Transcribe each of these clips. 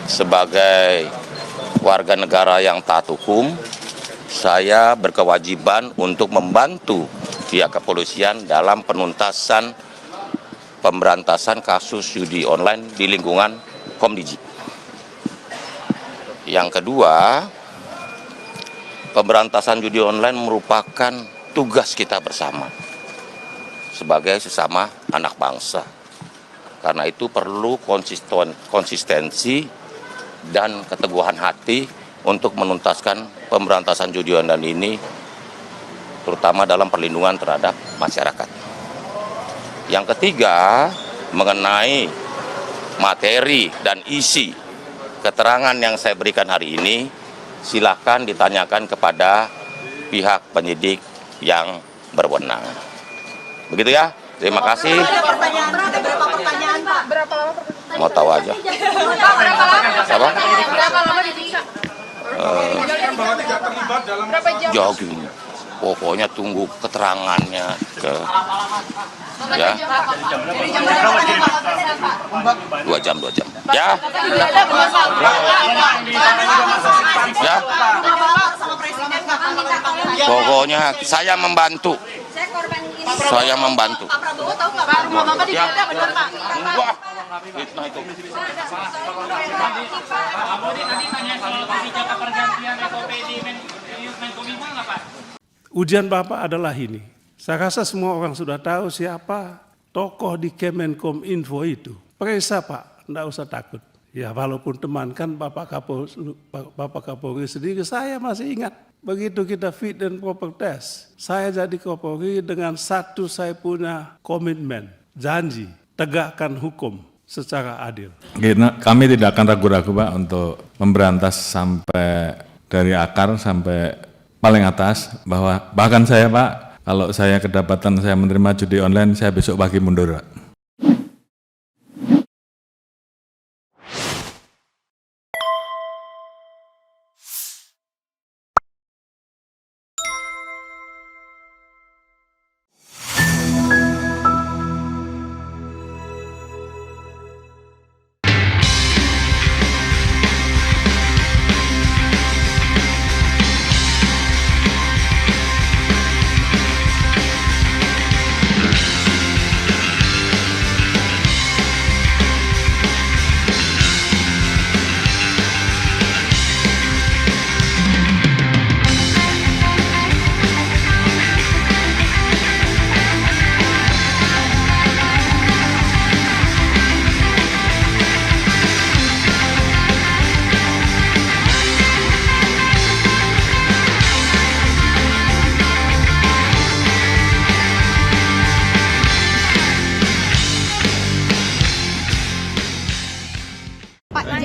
sebagai warga negara yang taat hukum, saya berkewajiban untuk membantu pihak kepolisian dalam penuntasan pemberantasan kasus judi online di lingkungan Komdiji. Yang kedua, pemberantasan judi online merupakan tugas kita bersama sebagai sesama anak bangsa. Karena itu perlu konsistensi dan keteguhan hati untuk menuntaskan pemberantasan judi online ini, terutama dalam perlindungan terhadap masyarakat. Yang ketiga, mengenai materi dan isi keterangan yang saya berikan hari ini, silakan ditanyakan kepada pihak penyidik yang berwenang. Begitu ya, terima kasih. Ada berapa pertanyaan, Pak? Berapa lama? Mau tahu aja. Apa? Berapa lama diperiksa? Berapa jam? Jogging. Pokoknya tunggu keterangannya ya. 2 jam. Ya. Ya. Pokoknya saya membantu. Saya membantu. Pak Prabowo tahu nggak Pak? Rumah Bapak digeledah benar Pak? Enggak. Fitnah itu. Ujian Bapak adalah ini. Saya rasa semua orang sudah tahu siapa tokoh di Kemenkominfo itu. Periksa Pak, enggak usah takut. Ya walaupun teman kan Bapak Kapolri sendiri, saya masih ingat. Begitu kita fit and proper test, saya jadi Kapolri dengan satu saya punya komitmen, janji, tegakkan hukum secara adil. Kami tidak akan ragu-ragu Pak untuk memberantas sampai dari akar sampai paling atas, bahwa bahkan saya Pak, kalau saya kedapatan saya menerima judi online, saya besok pagi mundur Pak.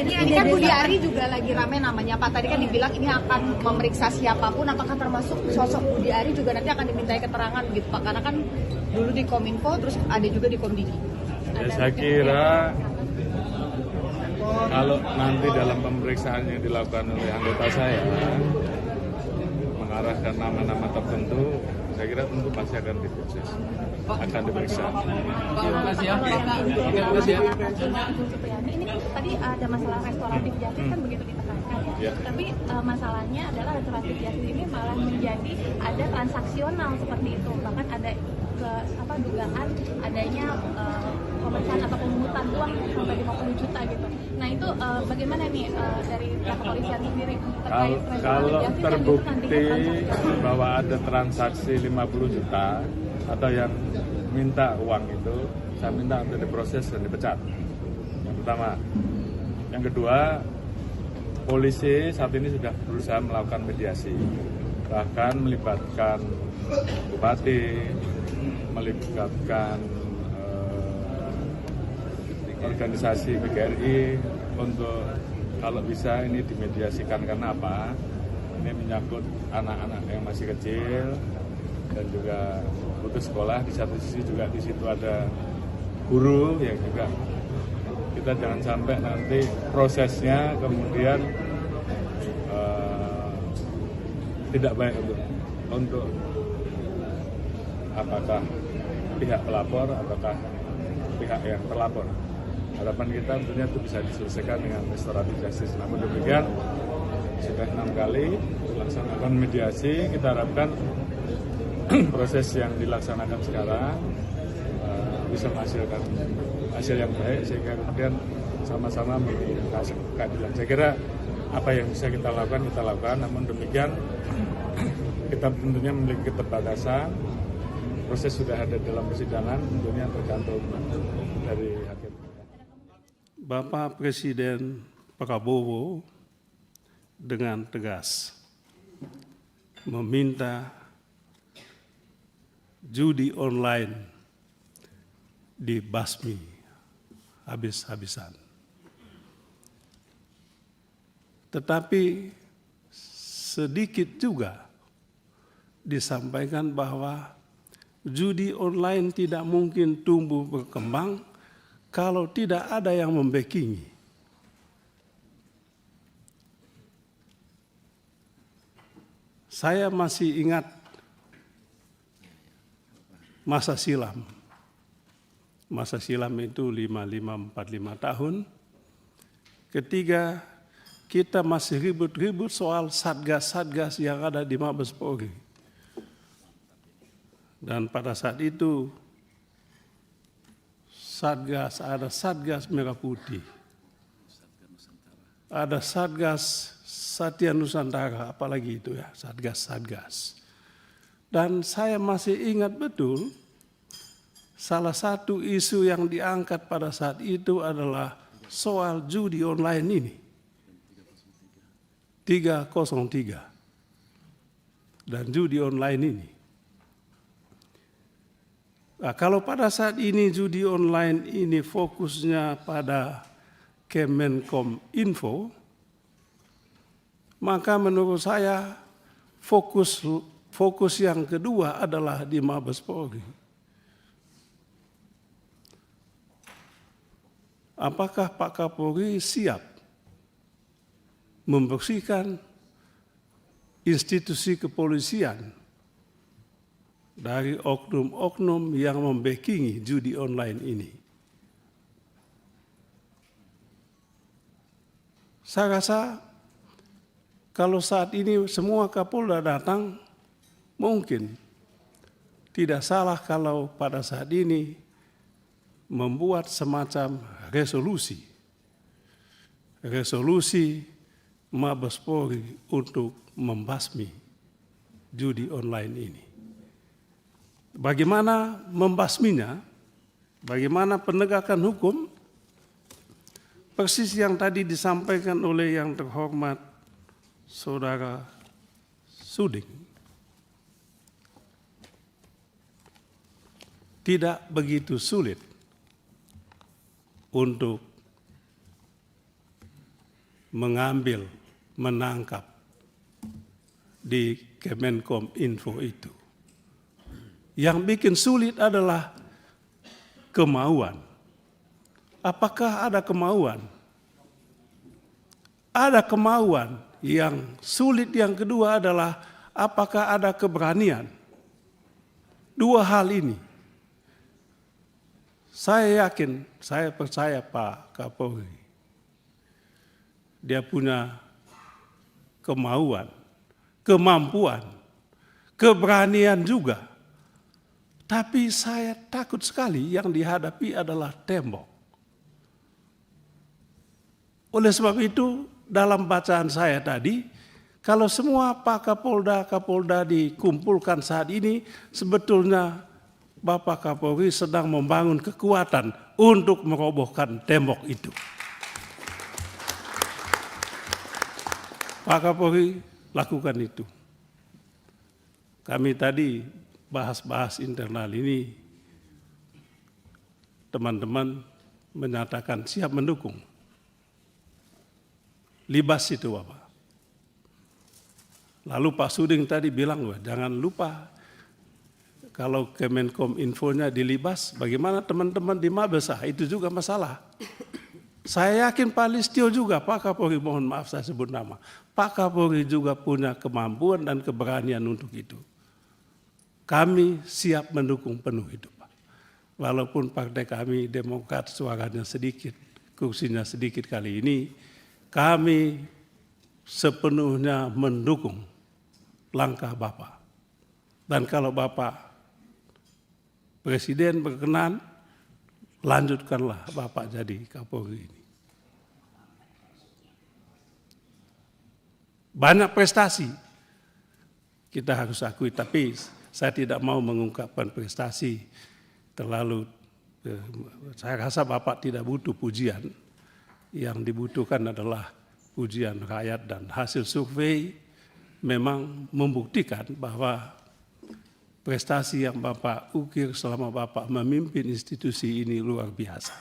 Ini kan Budi Ari juga lagi rame namanya Pak. Tadi kan dibilang ini akan memeriksa siapapun, apakah termasuk sosok Budi Ari juga nanti akan dimintai keterangan gitu Pak? Karena kan dulu di Kominfo, terus ada juga di Komdiji. Ya, saya kira kalau nanti dalam pemeriksaan yang dilakukan oleh anggota saya mengarahkan nama-nama tertentu, saya kira tentu pasti akan diproses, akan diperiksa. Ini tadi ada masalah restoratif justice kan begitu ditekankan ya. Tapi masalahnya adalah restoratif justice ini malah menjadi ada transaksional seperti itu, bahkan ada dugaan adanya pemeriksaan atau pemungutan uang sampai 50 juta gitu. Nah itu bagaimana nih dari pihak kepolisian sendiri terkait kalau terbukti bahwa ada transaksi 50 juta atau yang minta uang itu, saya minta untuk diproses dan dipecat. Yang pertama. Yang kedua, polisi saat ini sudah berusaha melakukan mediasi, bahkan melibatkan bupati, melibatkan organisasi PGRI untuk kalau bisa ini dimediasikan. Karena apa? Ini menyangkut anak-anak yang masih kecil dan juga putus sekolah. Di satu sisi juga di situ ada guru yang juga kita jangan sampai nanti prosesnya kemudian tidak baik untuk apakah pihak pelapor ataukah pihak yang terlapor. harapan kita tentunya itu bisa diselesaikan dengan restoratif justice. Namun demikian sudah 6 kali dilaksanakan mediasi, kita harapkan proses yang dilaksanakan sekarang bisa menghasilkan hasil yang baik sehingga kemudian sama-sama memiliki keadilan. Saya kira apa yang bisa kita lakukan, namun demikian kita tentunya memiliki keterbatasan. Proses sudah ada dalam persidangan, tentunya tergantung dari hakim. Bapak Presiden Prabowo dengan tegas meminta judi online dibasmi habis-habisan. Tetapi sedikit juga disampaikan bahwa judi online tidak mungkin tumbuh berkembang kalau tidak ada yang membackingi. Saya masih ingat masa silam. Masa silam itu 45-45 tahun. Ketika kita masih ribut-ribut soal satgas-satgas yang ada di Mabes Polri. Dan pada saat itu ada Satgas Merah Putih, ada Satgas Satya Nusantara, apalagi itu ya, Satgas-Satgas. Dan saya masih ingat betul, salah satu isu yang diangkat pada saat itu adalah soal judi online ini. 303. Dan judi online ini. Nah, kalau pada saat ini judi online ini fokusnya pada Kemenkom Info, maka menurut saya fokus yang kedua adalah di Mabes Polri. Apakah Pak Kapolri siap membersihkan institusi kepolisian dari oknum-oknum yang membackingi judi online ini? Saya rasa kalau saat ini semua Kapolda datang, mungkin tidak salah kalau pada saat ini membuat semacam resolusi Mabes Polri untuk membasmi judi online ini. Bagaimana membasminya, bagaimana penegakan hukum, persis yang tadi disampaikan oleh yang terhormat Saudara Suding. Tidak begitu sulit untuk mengambil, menangkap di Kemenkom Info itu. Yang bikin sulit adalah kemauan. Apakah ada kemauan? Ada kemauan. Yang sulit yang kedua adalah apakah ada keberanian? Dua hal ini. Saya yakin, saya percaya Pak Kapolri. Dia punya kemauan, kemampuan, keberanian juga. Tapi saya takut sekali yang dihadapi adalah tembok. Oleh sebab itu, dalam bacaan saya tadi, kalau semua Pak Kapolda dikumpulkan saat ini, sebetulnya Bapak Kapolri sedang membangun kekuatan untuk merobohkan tembok itu. Pak Kapolri lakukan itu. Kami tadi bahas internal ini, teman-teman menyatakan siap mendukung. Libas itu Bapak. Lalu Pak Suding tadi bilang, jangan lupa kalau Kemenkom Infonya dilibas, bagaimana teman-teman di Mabes? Itu juga masalah. Saya yakin Pak Listio juga, Pak Kapolri, mohon maaf saya sebut nama. Pak Kapolri juga punya kemampuan dan keberanian untuk itu. Kami siap mendukung penuh itu Pak. Walaupun partai kami Demokrat suaranya sedikit. kursinya sedikit kali ini, kami sepenuhnya mendukung langkah Bapak. Dan kalau Bapak Presiden berkenan, lanjutkanlah Bapak jadi Kapolri ini. Banyak prestasi kita harus akui, tapi saya tidak mau mengungkapkan prestasi terlalu. Saya rasa Bapak tidak butuh pujian. Yang dibutuhkan adalah pujian rakyat, dan hasil survei memang membuktikan bahwa prestasi yang Bapak ukir selama Bapak memimpin institusi ini luar biasa.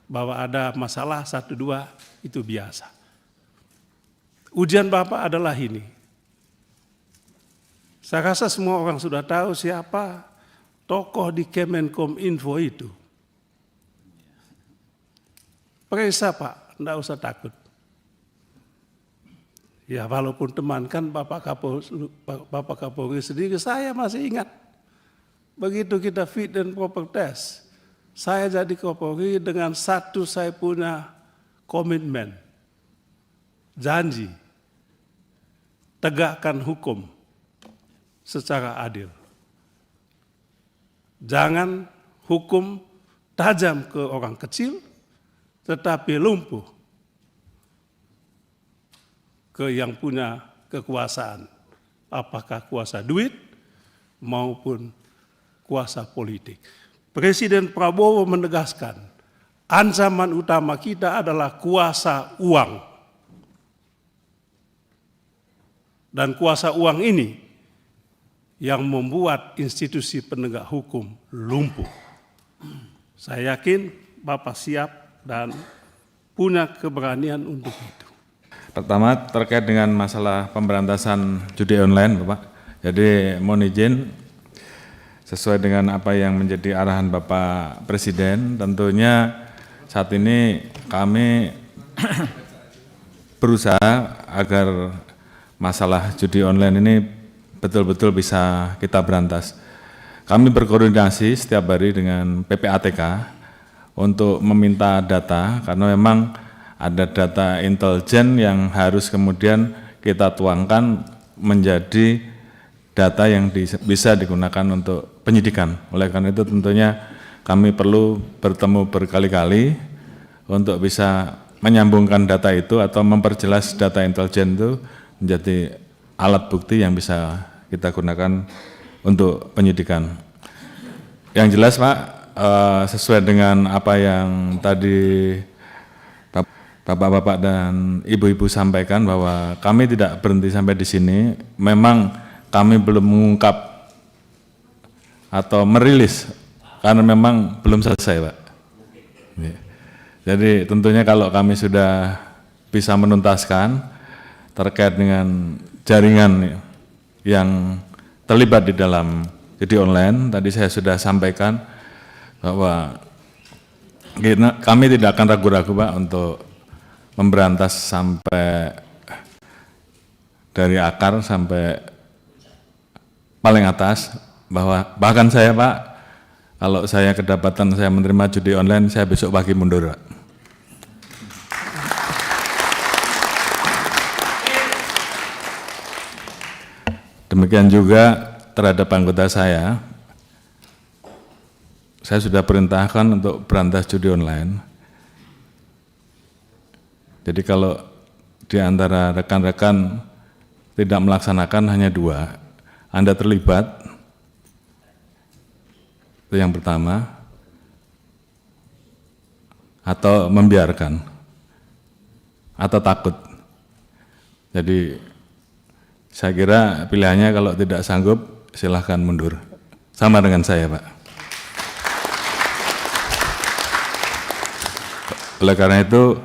Bahwa ada masalah 1-2 itu biasa. Ujian Bapak adalah ini. Saya rasa semua orang sudah tahu siapa tokoh di Kemenkominfo itu. Periksa Pak, tidak usah takut. Ya walaupun teman kan Bapak Kapolri sendiri, saya masih ingat. Begitu kita fit and proper test, saya jadi Kapolri dengan satu saya punya komitmen, janji, tegakkan hukum secara adil. Jangan hukum tajam ke orang kecil, tetapi lumpuh ke yang punya kekuasaan, apakah kuasa duit maupun kuasa politik. Presiden Prabowo menegaskan, ancaman utama kita adalah kuasa uang. Dan kuasa uang ini yang membuat institusi penegak hukum lumpuh. Saya yakin Bapak siap dan punya keberanian untuk itu. Pertama terkait dengan masalah pemberantasan judi online, Bapak. Jadi mohon izin sesuai dengan apa yang menjadi arahan Bapak Presiden, tentunya saat ini kami berusaha agar masalah judi online ini betul-betul bisa kita berantas. Kami berkoordinasi setiap hari dengan PPATK untuk meminta data, karena memang ada data intelijen yang harus kemudian kita tuangkan menjadi data yang bisa digunakan untuk penyidikan. Oleh karena itu tentunya kami perlu bertemu berkali-kali untuk bisa menyambungkan data itu atau memperjelas data intelijen itu menjadi alat bukti yang bisa kita gunakan untuk penyidikan. Yang jelas Pak, sesuai dengan apa yang tadi Bapak-bapak dan ibu-ibu sampaikan, bahwa kami tidak berhenti sampai di sini. Memang kami belum mengungkap atau merilis karena memang belum selesai, Pak. Jadi tentunya kalau kami sudah bisa menuntaskan terkait dengan jaringan yang terlibat di dalam judi online, tadi saya sudah sampaikan bahwa kami tidak akan ragu-ragu Pak untuk memberantas sampai dari akar sampai paling atas. Bahkan saya Pak, kalau saya kedapatan saya menerima judi online, saya besok pagi mundur Pak. Demikian juga terhadap anggota saya sudah perintahkan untuk berantas judi online. Jadi kalau di antara rekan-rekan tidak melaksanakan hanya 2, Anda terlibat, itu yang pertama, atau membiarkan, atau takut. Jadi saya kira pilihannya kalau tidak sanggup silahkan mundur, sama dengan saya Pak. Oleh karena itu,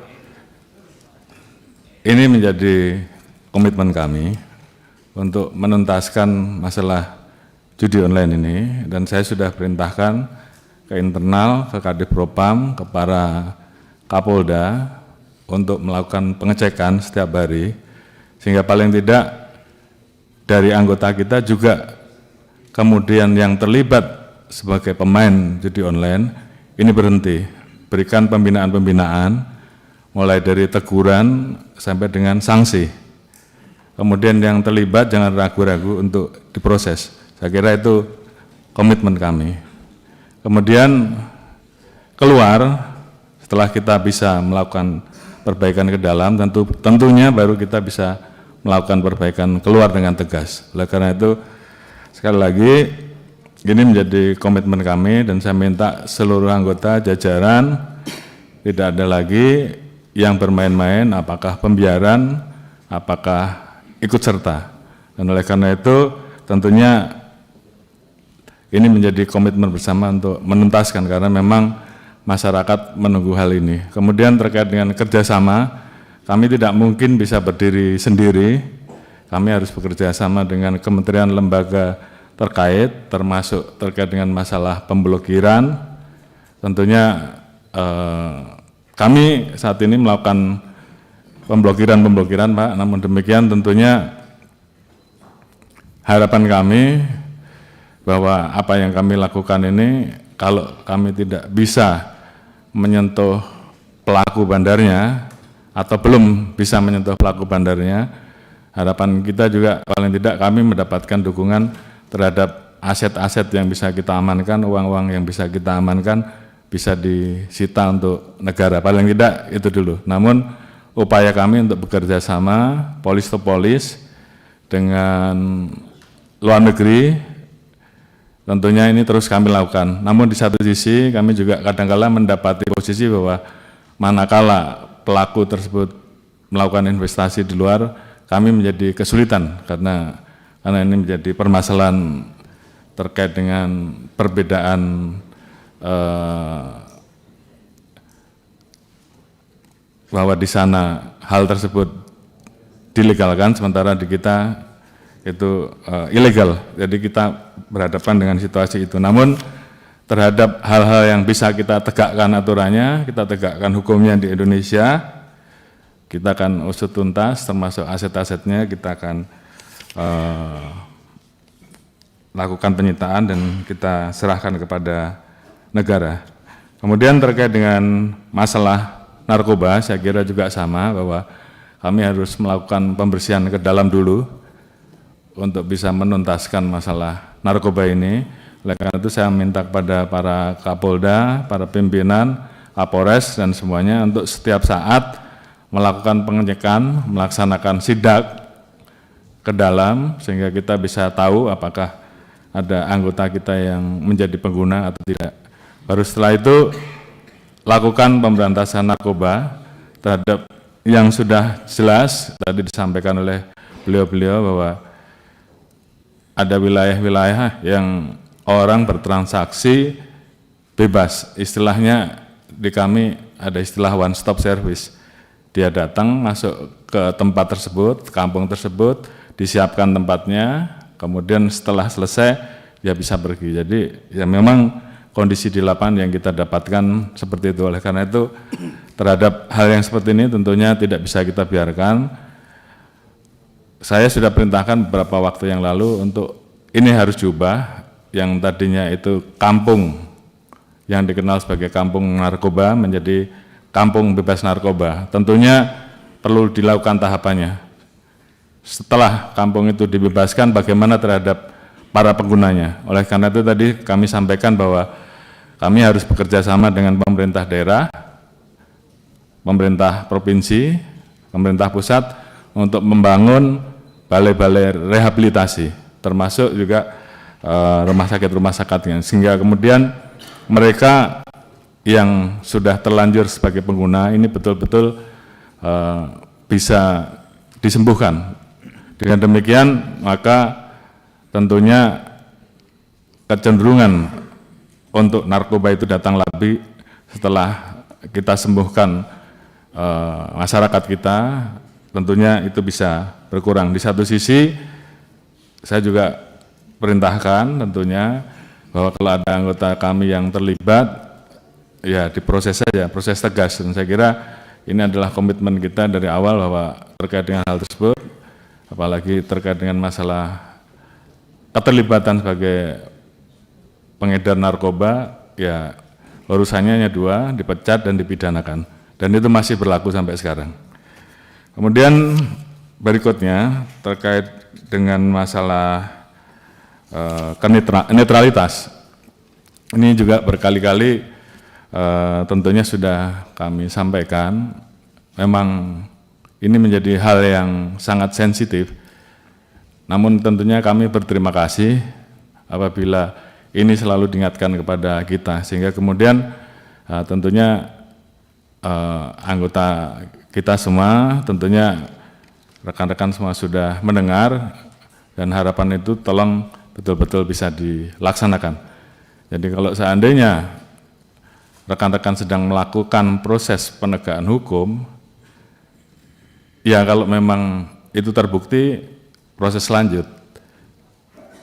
ini menjadi komitmen kami untuk menuntaskan masalah judi online ini, dan saya sudah perintahkan ke internal, ke Kadif Propam, ke para Kapolda untuk melakukan pengecekan setiap hari, sehingga paling tidak dari anggota kita juga kemudian yang terlibat sebagai pemain judi online ini berhenti, berikan pembinaan-pembinaan mulai dari teguran sampai dengan sanksi. Kemudian yang terlibat jangan ragu-ragu untuk diproses. Saya kira itu komitmen kami. Kemudian keluar, setelah kita bisa melakukan perbaikan ke dalam, tentunya baru kita bisa melakukan perbaikan keluar dengan tegas. Oleh karena itu, sekali lagi, ini menjadi komitmen kami dan saya minta seluruh anggota jajaran tidak ada lagi yang bermain-main, apakah pembiaran, apakah ikut serta. Dan oleh karena itu, tentunya ini menjadi komitmen bersama untuk menuntaskan karena memang masyarakat menunggu hal ini. Kemudian terkait dengan kerjasama, kami tidak mungkin bisa berdiri sendiri. Kami harus bekerja sama dengan kementerian lembaga terkait, termasuk terkait dengan masalah pemblokiran. Tentunya kami saat ini melakukan pemblokiran, Pak. Namun demikian tentunya harapan kami bahwa apa yang kami lakukan ini, kalau kami tidak bisa menyentuh pelaku bandarnya atau belum bisa menyentuh pelaku bandarnya, harapan kita juga paling tidak kami mendapatkan dukungan terhadap aset-aset yang bisa kita amankan, uang-uang yang bisa kita amankan bisa disita untuk negara, paling tidak itu dulu. Namun upaya kami untuk bekerja sama polis to polis dengan luar negeri tentunya ini terus kami lakukan. Namun di satu sisi kami juga kadang-kala mendapati posisi bahwa manakala pelaku tersebut melakukan investasi di luar, kami menjadi kesulitan karena ini menjadi permasalahan terkait dengan perbedaan bahwa di sana hal tersebut dilegalkan, sementara di kita itu ilegal. Jadi kita berhadapan dengan situasi itu. Namun terhadap hal-hal yang bisa kita tegakkan aturannya, kita tegakkan hukumnya di Indonesia, kita akan usut tuntas, termasuk aset-asetnya kita akan lakukan penyitaan dan kita serahkan kepada negara. Kemudian terkait dengan masalah narkoba, saya kira juga sama, bahwa kami harus melakukan pembersihan ke dalam dulu untuk bisa menuntaskan masalah narkoba ini. Oleh karena itu saya minta kepada para Kapolda, para pimpinan, Kapolres dan semuanya untuk setiap saat melakukan pengecekan, melaksanakan sidak ke dalam sehingga kita bisa tahu apakah ada anggota kita yang menjadi pengguna atau tidak. Baru setelah itu lakukan pemberantasan narkoba terhadap yang sudah jelas tadi disampaikan oleh beliau-beliau bahwa ada wilayah-wilayah yang orang bertransaksi bebas. Istilahnya di kami ada istilah one stop service. Dia datang masuk ke tempat tersebut, kampung tersebut, disiapkan tempatnya, kemudian setelah selesai dia bisa pergi. Jadi ya memang kondisi di lapangan yang kita dapatkan seperti itu. Oleh karena itu terhadap hal yang seperti ini tentunya tidak bisa kita biarkan. Saya sudah perintahkan beberapa waktu yang lalu untuk ini harus diubah, yang tadinya itu kampung yang dikenal sebagai kampung narkoba menjadi kampung bebas narkoba. Tentunya perlu dilakukan tahapannya. Setelah kampung itu dibebaskan, bagaimana terhadap para penggunanya. Oleh karena itu tadi kami sampaikan bahwa kami harus bekerja sama dengan pemerintah daerah, pemerintah provinsi, pemerintah pusat untuk membangun balai-balai rehabilitasi, termasuk juga rumah sakit-rumah sakit, sehingga kemudian mereka yang sudah terlanjur sebagai pengguna ini betul-betul bisa disembuhkan. Dengan demikian maka tentunya kecenderungan untuk narkoba itu datang lagi setelah kita sembuhkan masyarakat kita, tentunya itu bisa berkurang. Di satu sisi saya juga perintahkan tentunya bahwa kalau ada anggota kami yang terlibat, ya diproses saja, proses tegas. Dan saya kira ini adalah komitmen kita dari awal bahwa terkait dengan hal tersebut, apalagi terkait dengan masalah keterlibatan sebagai pengedar narkoba, ya urusannya hanya dua, dipecat dan dipidanakan. dan itu masih berlaku sampai sekarang. Kemudian berikutnya terkait dengan masalah netralitas. Ini juga berkali-kali tentunya sudah kami sampaikan, memang ini menjadi hal yang sangat sensitif. Namun tentunya kami berterima kasih apabila ini selalu diingatkan kepada kita, sehingga kemudian tentunya anggota kita semua, tentunya rekan-rekan semua sudah mendengar, dan harapan itu tolong betul-betul bisa dilaksanakan. Jadi kalau seandainya rekan-rekan sedang melakukan proses penegakan hukum, ya kalau memang itu terbukti, proses lanjut.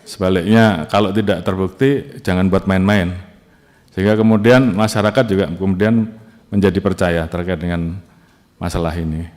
Sebaliknya kalau tidak terbukti, jangan buat main-main. Sehingga kemudian masyarakat juga kemudian menjadi percaya terkait dengan masalah ini.